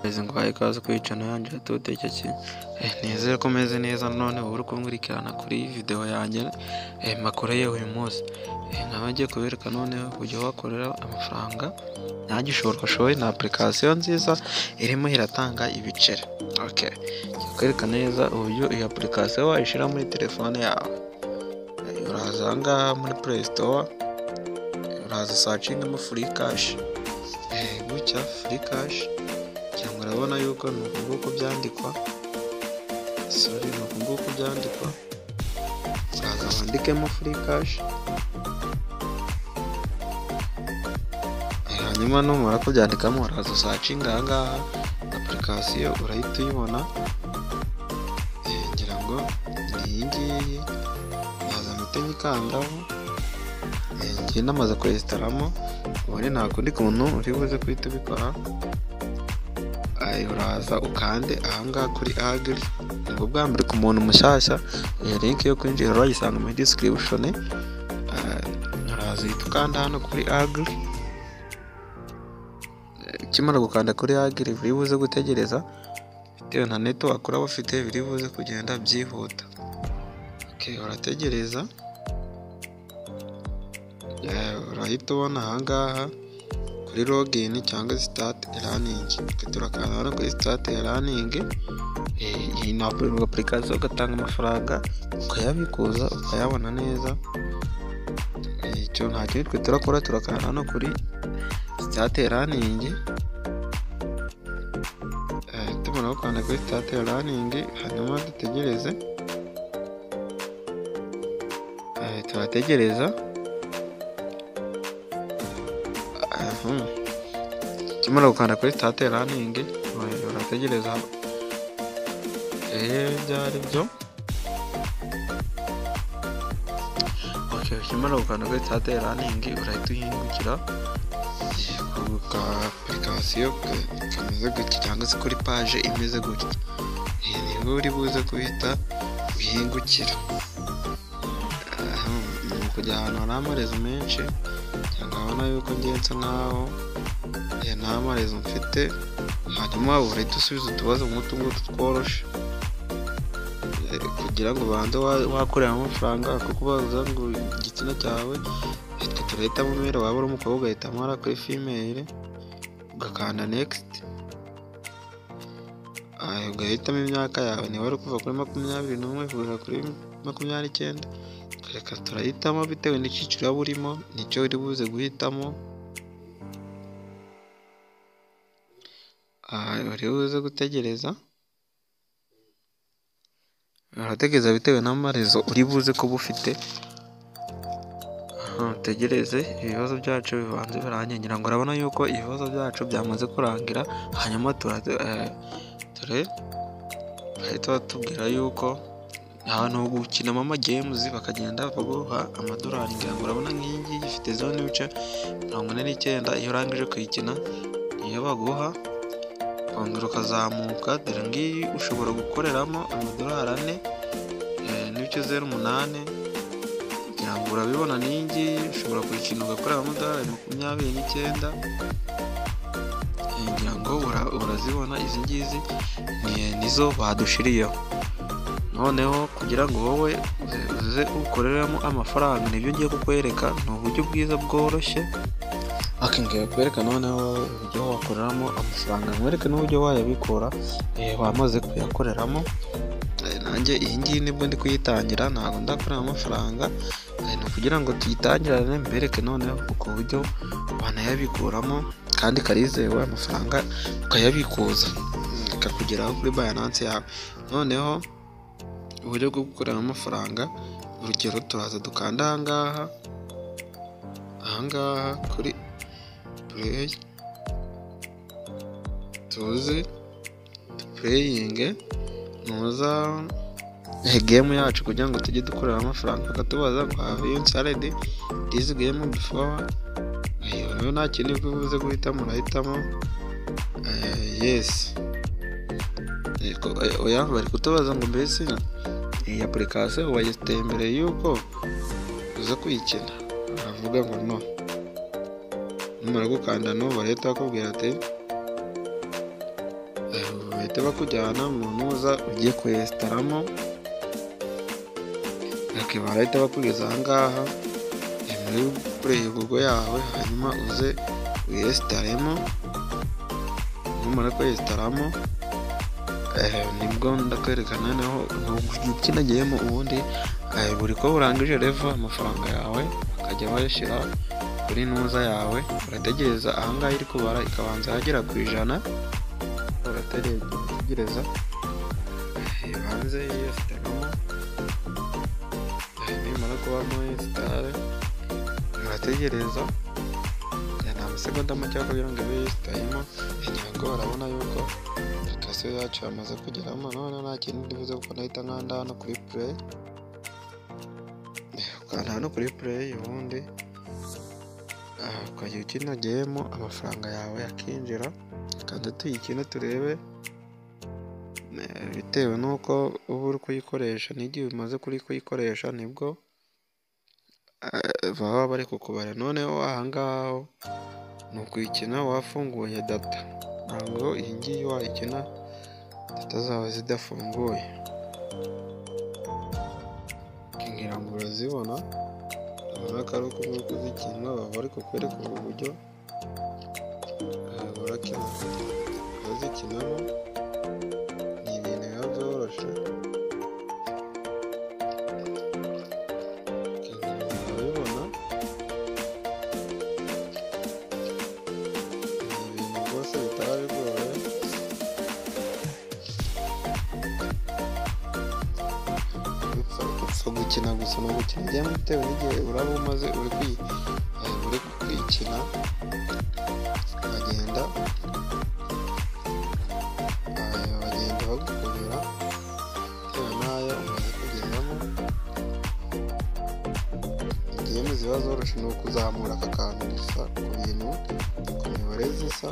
Meze ngo haye kaza kwicana yanjye tuteke ki nizere ko meze neza none uri kunkurikirana kuri video yanjye makoreye uyu munsi nkaba ngiye kubereka none uburyo wakorera amafaranga nta gishoro kashoye na application nziza irimo iratanga ibiceri. Okay, kwereka neza uburyo iyi application wayishira muri telefone yawe. Uraza ngaha muri Play Store, uraza searching mo free cash, gutya free cash cyangwa urabona yuko nuko byandikwa, sorry nuko byandikwa, uraza wandikemo free cash, hanyuma numara kubyandikamo uraza searching ngaha application urahita uyibona, ngira ngo ni iyi ngiyi, naza mpite nyikandaho, ngiye namaze kuyisitaramo, ubundi nta kundi kuntu uri buze kuhita ubikora. Uraza ukande ahangaha kuri Agri, ngo bwa mbere ku muntu mushyashya link yo kwinjira urayisanga muri description. Uraza uhita ukanda hano kuri Agri, ukimara gukanda kuri Agri biri buze gutegereza bitewe na network uraba ufite, biri buze kugenda byihuta. Okay, urategereza, urahita ubona ahangaha kuri login cyangwa start running, turakanda hano kuri start running. Iyi ni application ugatanga amafaranga ukayabikuza ukayabona neza. Icyo nta kintu twe turakora, turakanda hano kuri start running, tumara gukanda kuri start running hanyuma dutegereze, turategereza. Kimara gukanda kuri start running urategereza byari byo. Okay, kimara gukanda kuri start running urahita uhingukira ku application kameze gutya cyangwa se kuri page imeze gutya, niho uri buze guhita uhingukira. Kujya ahantu hari amarezo menshi cyangwa abona yuko ngenza nkaho nta marezo mfite, hanyuma urahita usubiza utubazo nk'utu ngutu tworoshe kugira ngo ubanze wakorera amafaranga. Kukubaza ngo igitsina cyawe, twe turahitamo umwere, waba uri umukobwa ugahitamo hariya kuri female, ugakanda next, ugahitamo imyaka yawe, niba uri kuva kuri 21 kugera kuri 29. Reka turahitamo bitewe n'icyiciro waba urimo nicyo uri buze guhitamo. Uri buze gutegereza, urategereza bitewe n'amarezo uri buze kuba ufite. Tegereze ibibazo byacu bibanze birangira, ngo urabona yuko ibibazo byacu byamaze kurangira. Hanyuma bahita batubwira yuko ahantu ho gukinamo amagames bakagenda baguha amadolari. Ngira ngo urabona nk'iyi ngiyi ifite 0.49. iyo urangije kuyikina iyo baguha kongera ukazamuka, dore ngiyi ushobora gukoreramo amadolari 4.08. ngira ngo urabibona n'iyi ngiyi ushobora kuyikina ugakorera amadolari 29. ngira ngo urazibona, izi ngizi nizo badushiriyeho. Noneho kugira ngo wowe uze ukoreramo amafaranga, nibyo ngiye kukwereka, ni uburyo bwiza bworoshye. Ngiye kwereka noneho uburyo wakoreramo amafaranga, nkwereke n'uburyo wayabikura wamaze kuyakoreramo. Nanjye iyi ngiyi nibwo ndi kuyitangira, ntabwo ndakorera amafaranga, ni kugira ngo tuyitangirane mbereke noneho uko buryo wanayabikuramo kandi karizewe, amafaranga ukayabikuza akakugeraho kuri Binance yawe. Noneho uburyo bwo gukorera amafaranga, urugero turaza dukanda ahangaha kuri play, tuze playing nuza game yacu kugira ngo tujye dukorera amafaranga. Bakatubaza ngo have you installed this game before? Rero nta kintu bivuze guhitamo, urahitamo yes. Oya, bari kutubaza ngo mbese iyi application wayiteye mbere yuko uza kuyikina, aravuga ngo no. Numara gukanda no, barahita bakubwira ati bahita bakujyana mu ntuza ugiye kwesitaramo, barahita bakugeza aha ngaha muri pureyibugo yawe, hanyuma uze wiyesitaremo. Numara kwesitaramo nibwo ndakwereka noneho ukinagiyemo, ubundi buri ko urangije revo amafaranga yawe bakajya bayashyira kuri ntuza yawe. Urategereza aha ngaha iri kubara ikabanza yagera ku 100, urategereza ibanze yiyesitaramo. Nimara kubamo yesitare urategereza ni amasegonda make kugira ngo ibe yesitayemo. Ngira ngo urabona yuko application yacu yamaze kugeramo. None nta kintu ndibuze kuko nahita nkanda hano kuri play, ukanda hano kuri play, ubundi ukajya ukinagiyemo amafaranga yawe akinjira. Kandi tuyikine turebe bitewe n'uko uba uri kuyikoresha, n'igihe umaze kuyikoresha nibwo baba bari kukubara. Noneho aha ngaha ni ukuyikina wafunguye data, ntabwo iyi ngiyi wayikina data zawe zidafunguye. Ngira ngo urazibona, urabona ko ari uko uri kuzikina, baba bari kukwereka uburyo urazikinamo. Ni ibintu biba byoroshye, urabibona, ni ibintu rwose bitaba bigoye. Upfa gukina gusa, ni ugukina igihembo bitewe n'igihe uraba umaze uri kuyikina. bagenda bagukubira bitewe n'ayo umaze kugendamo. Igihembo ziba zoroshye ni ukuzamura aka kantu gusa ku mibare zisa.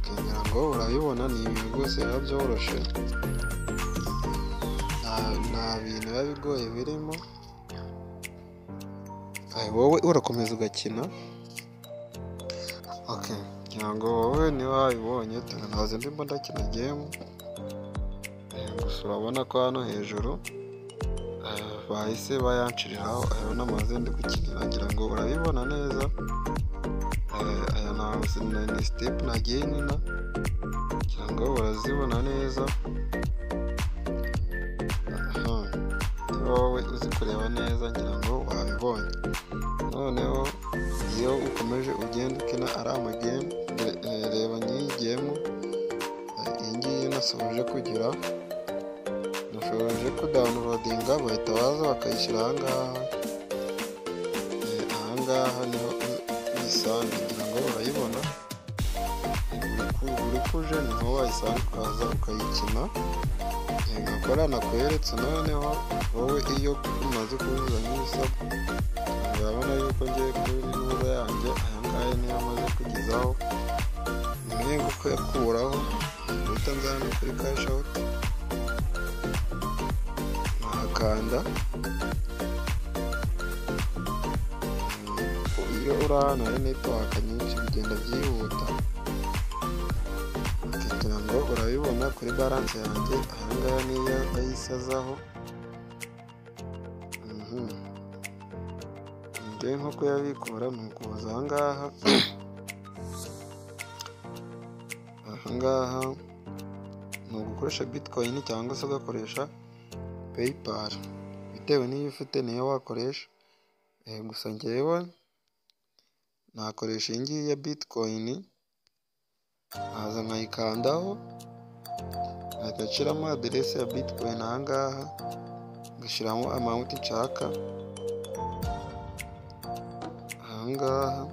Kugira ngo urabibona, ni ibintu rwose biba byoroshye, nta bintu biba bigoye birimo. Wowe urakomeza ugakina. Kugira ngo wowe niba wabibonye, nahoze ndimo ndakina game, gusa urabona ko hano hejuru bahise bayanshiriraho ayo namaze ndi gukinira. Ngira ngo urabibona neza, aya ni step nagiye nina, ngira ngo urazibona neza. Wowe uzi kureba neza, ngira ngo wabibonye. Noneho iyo ukomeje ugenda ukina ari amagame, reba nk'iyi game, iyi ngiyi nasoje kugira, nashoboje kudawunirodinga, bahita baza bakayishyira aha ngaha. Aha ngaha niho uyisanga, ngira ngo urayibona, buri kuje niho wayisanga ukaza ukayikina. Nkakora nakweretse. Noneho wowe iyo umaze kuzuza nk'ibisabwa, urabona yuko ngiye kuri ntuza yanjye, aya ngaya niyo amaze kugezaho. Nimwe kuyakuraho, uhita nzana kuri cash out, nkahakanda. Iyo uri ahantu hari network nyinshi bigenda byihuta. Ngira ngo urabibona kuri balance yanjye, aha ngaha niyo ayisazaho. Njyewe nko kuyabikura ni ukuza aha ngaha. Aha ngaha ni ugukoresha bitcoin cyangwa se ugakoresha PayPal, bitewe n'iyo ufite niyo wakoresha. Gusa njyewe nakoresha iyi ngiyi ya bitcoin, nkaza nkayikandaho, nkahita nshyiramo aderesi ya bitcoin aha ngaha, ngashyiramo amount nshaka aha ngaha.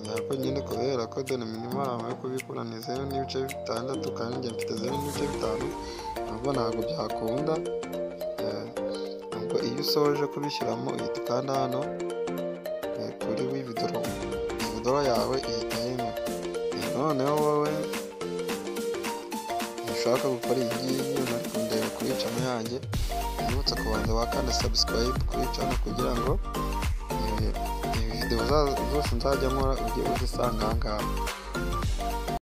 Nyako nyine kubera ko dore minimum yo kubikura ni 0.6, kandi njye mfite 0.5, ntabwo byakunda. Ubwo iyo usoje kubishyiramo uhita ukanda hano kuri withdraw yawe ihita yemera. Noneho wowe ushaka gukora iyi ngiyi, uri kundeba kuri channel yanjye, nibutsa kubanza wakanda subscribe kuri channel kugira ngo videwo zose nzajya nkora ujye uzisanga aha ngaha.